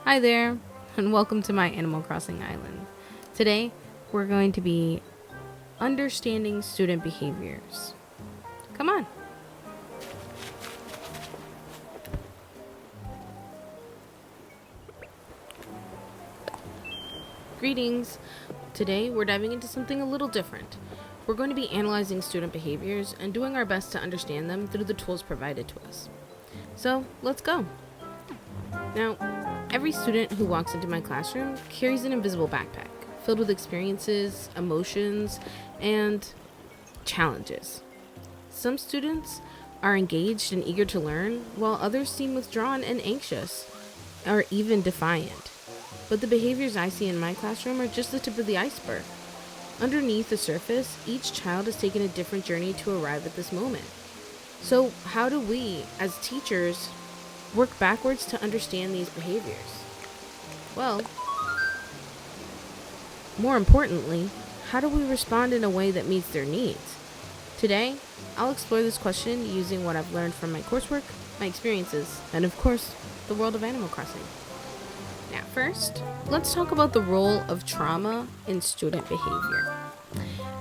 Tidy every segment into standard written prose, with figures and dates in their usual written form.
Hi there, and welcome to my Animal Crossing island. Today, we're going to be understanding student behaviors. Come on. Greetings. Today, we're diving into something a little different. We're going to be analyzing student behaviors and doing our best to understand them through the tools provided to us. So, let's go. Now, every student who walks into my classroom carries an invisible backpack filled with experiences, emotions, and challenges. Some students are engaged and eager to learn, while others seem withdrawn and anxious, or even defiant. But the behaviors I see in my classroom are just the tip of the iceberg. Underneath the surface, each child has taken a different journey to arrive at this moment. So, how do we, as teachers, work backwards to understand these behaviors? Well, more importantly, how do we respond in a way that meets their needs? Today, I'll explore this question using what I've learned from my coursework, my experiences, and of course, the world of Animal Crossing. Now, first, let's talk about the role of trauma in student behavior.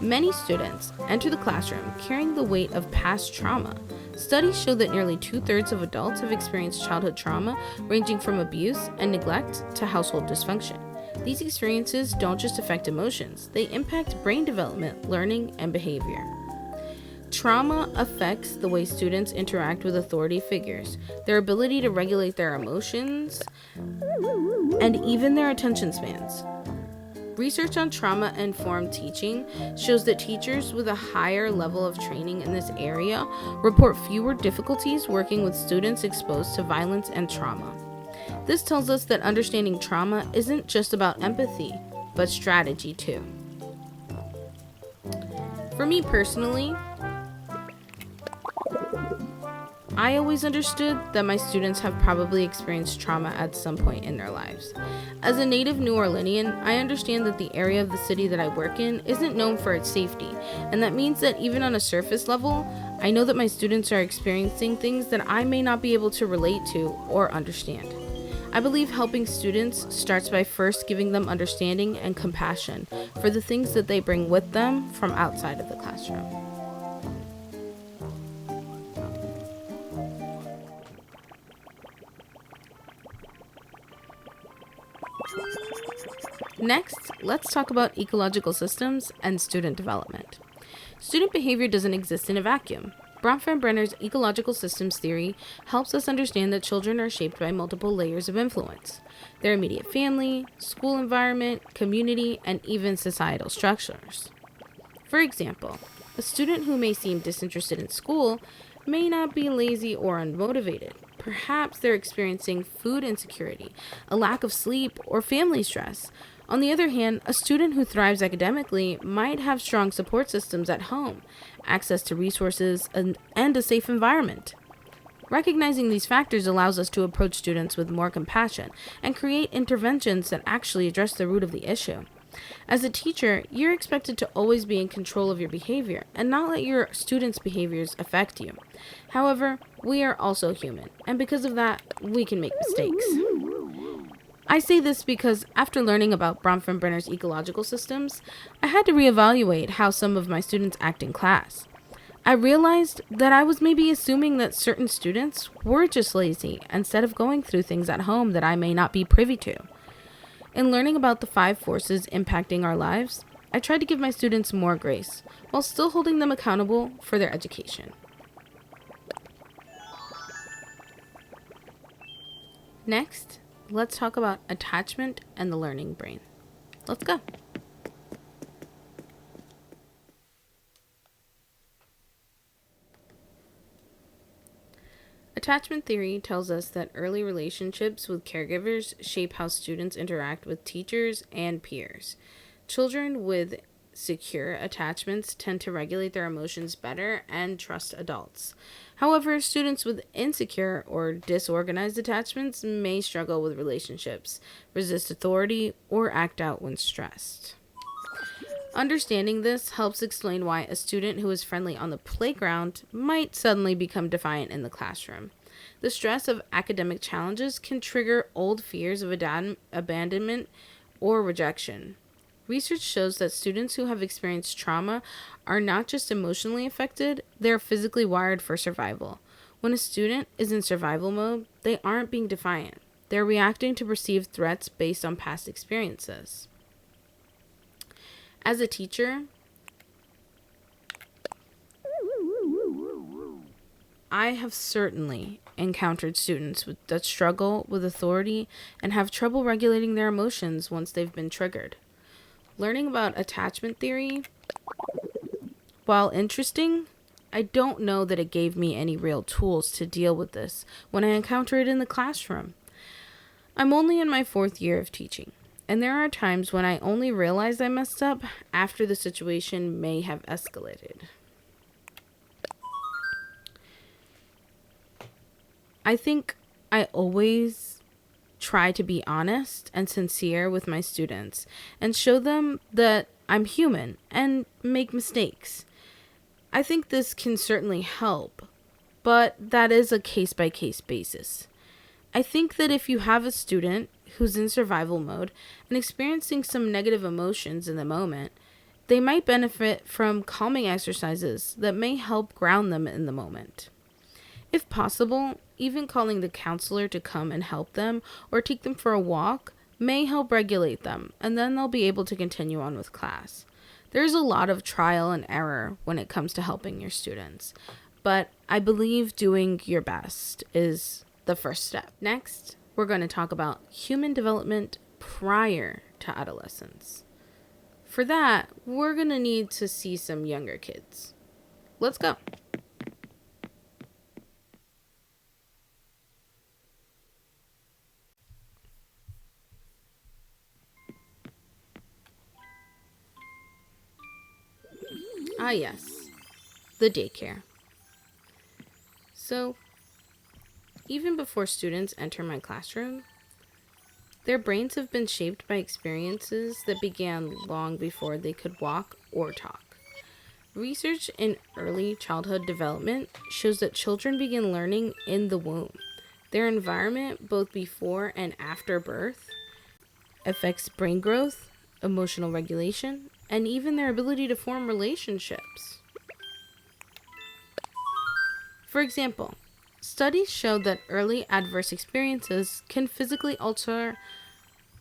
Many students enter the classroom carrying the weight of past trauma. Studies show that nearly 2/3 of adults have experienced childhood trauma, ranging from abuse and neglect to household dysfunction. These experiences don't just affect emotions, they impact brain development, learning, and behavior. Trauma affects the way students interact with authority figures, their ability to regulate their emotions, and even their attention spans. Research on trauma-informed teaching shows that teachers with a higher level of training in this area report fewer difficulties working with students exposed to violence and trauma. This tells us that understanding trauma isn't just about empathy, but strategy too. For me personally, I always understood that my students have probably experienced trauma at some point in their lives. As a native New Orleanian, I understand that the area of the city that I work in isn't known for its safety, and that means that even on a surface level, I know that my students are experiencing things that I may not be able to relate to or understand. I believe helping students starts by first giving them understanding and compassion for the things that they bring with them from outside of the classroom. Next, let's talk about ecological systems and student development. Student behavior doesn't exist in a vacuum. Bronfenbrenner's ecological systems theory helps us understand that children are shaped by multiple layers of influence: their immediate family, school environment, community, and even societal structures. For example, a student who may seem disinterested in school may not be lazy or unmotivated. Perhaps they're experiencing food insecurity, a lack of sleep, or family stress. On the other hand, a student who thrives academically might have strong support systems at home, access to resources, and a safe environment. Recognizing these factors allows us to approach students with more compassion and create interventions that actually address the root of the issue. As a teacher, you're expected to always be in control of your behavior and not let your students' behaviors affect you. However, we are also human, and because of that, we can make mistakes. I say this because after learning about Bronfenbrenner's ecological systems, I had to reevaluate how some of my students act in class. I realized that I was maybe assuming that certain students were just lazy instead of going through things at home that I may not be privy to. In learning about the 5 forces impacting our lives, I tried to give my students more grace while still holding them accountable for their education. Next, let's talk about attachment and the learning brain. Let's go. Attachment theory tells us that early relationships with caregivers shape how students interact with teachers and peers. Children with secure attachments tend to regulate their emotions better and trust adults. However, students with insecure or disorganized attachments may struggle with relationships, resist authority, or act out when stressed. Understanding this helps explain why a student who is friendly on the playground might suddenly become defiant in the classroom. The stress of academic challenges can trigger old fears of abandonment or rejection. Research shows that students who have experienced trauma are not just emotionally affected, they are physically wired for survival. When a student is in survival mode, they aren't being defiant. They're reacting to perceived threats based on past experiences. As a teacher, I have certainly encountered students that struggle with authority and have trouble regulating their emotions once they've been triggered. Learning about attachment theory, while interesting, I don't know that it gave me any real tools to deal with this when I encounter it in the classroom. I'm only in my 4th year of teaching, and there are times when I only realize I messed up after the situation may have escalated. I think I always try to be honest and sincere with my students and show them that I'm human and make mistakes. I think this can certainly help, but that is a case-by-case basis. I think that if you have a student who's in survival mode and experiencing some negative emotions in the moment, they might benefit from calming exercises that may help ground them in the moment. If possible, even calling the counselor to come and help them or take them for a walk may help regulate them, and then they'll be able to continue on with class. There's a lot of trial and error when it comes to helping your students, but I believe doing your best is the first step. Next, we're going to talk about human development prior to adolescence. For that, we're going to need to see some younger kids. Let's go. Ah, yes, the daycare. So, even before students enter my classroom, their brains have been shaped by experiences that began long before they could walk or talk. Research in early childhood development shows that children begin learning in the womb. Their environment, both before and after birth, affects brain growth, emotional regulation, and even their ability to form relationships. For example, studies show that early adverse experiences can physically alter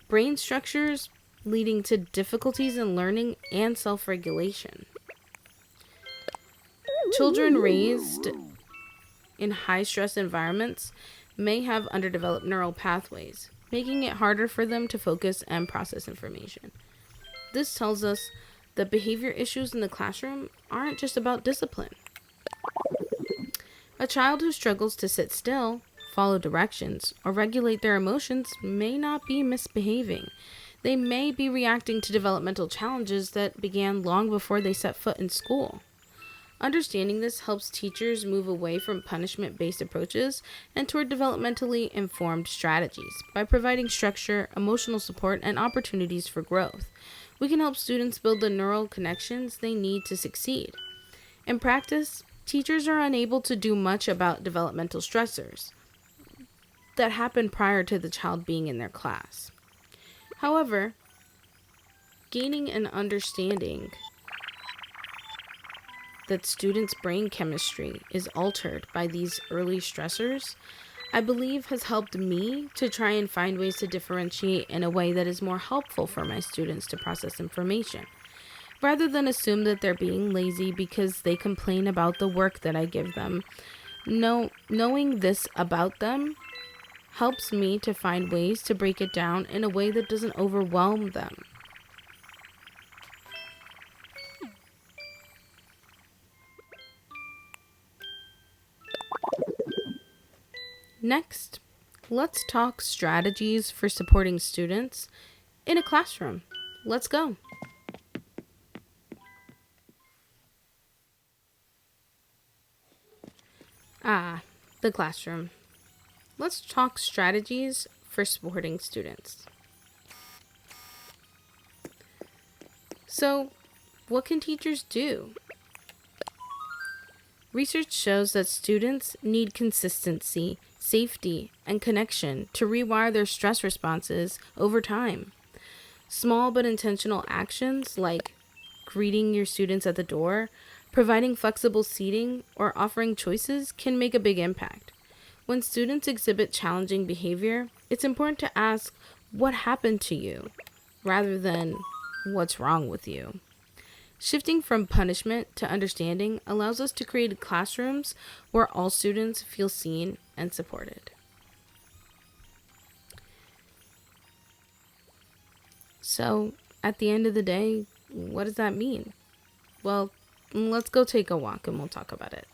brain structures, leading to difficulties in learning and self-regulation. Children raised in high-stress environments may have underdeveloped neural pathways, making it harder for them to focus and process information. This tells us that behavior issues in the classroom aren't just about discipline. A child who struggles to sit still, follow directions, or regulate their emotions may not be misbehaving. They may be reacting to developmental challenges that began long before they set foot in school. Understanding this helps teachers move away from punishment-based approaches and toward developmentally informed strategies. By providing structure, emotional support, and opportunities for growth, we can help students build the neural connections they need to succeed. In practice, teachers are unable to do much about developmental stressors that happen prior to the child being in their class. However, gaining an understanding that students' brain chemistry is altered by these early stressors, I believe has helped me to try and find ways to differentiate in a way that is more helpful for my students to process information, rather than assume that they're being lazy because they complain about the work that I give them. Knowing this about them helps me to find ways to break it down in a way that doesn't overwhelm them. Next, let's talk strategies for supporting students in a classroom. Let's go. The classroom. Let's talk strategies for supporting students. So, what can teachers do? Research shows that students need consistency, safety, and connection to rewire their stress responses over time. Small but intentional actions like greeting your students at the door, providing flexible seating, or offering choices can make a big impact. When students exhibit challenging behavior, it's important to ask, "What happened to you?" rather than, "What's wrong with you?" Shifting from punishment to understanding allows us to create classrooms where all students feel seen and supported. So, at the end of the day, what does that mean? Well, let's go take a walk and we'll talk about it.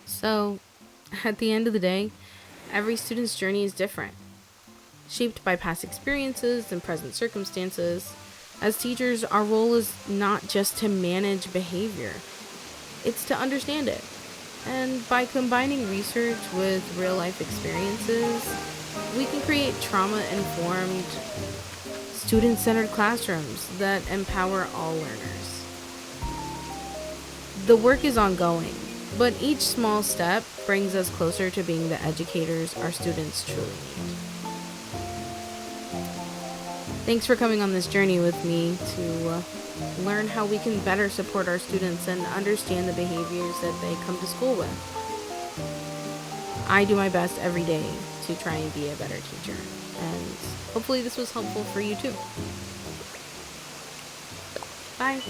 So, at the end of the day, every student's journey is different, shaped by past experiences and present circumstances. As teachers, our role is not just to manage behavior, it's to understand it. And by combining research with real life experiences, we can create trauma informed, student centered classrooms that empower all learners. The work is ongoing, but each small step brings us closer to being the educators our students truly need. Thanks for coming on this journey with me to learn how we can better support our students and understand the behaviors that they come to school with. I do my best every day to try and be a better teacher, and hopefully this was helpful for you too. Bye.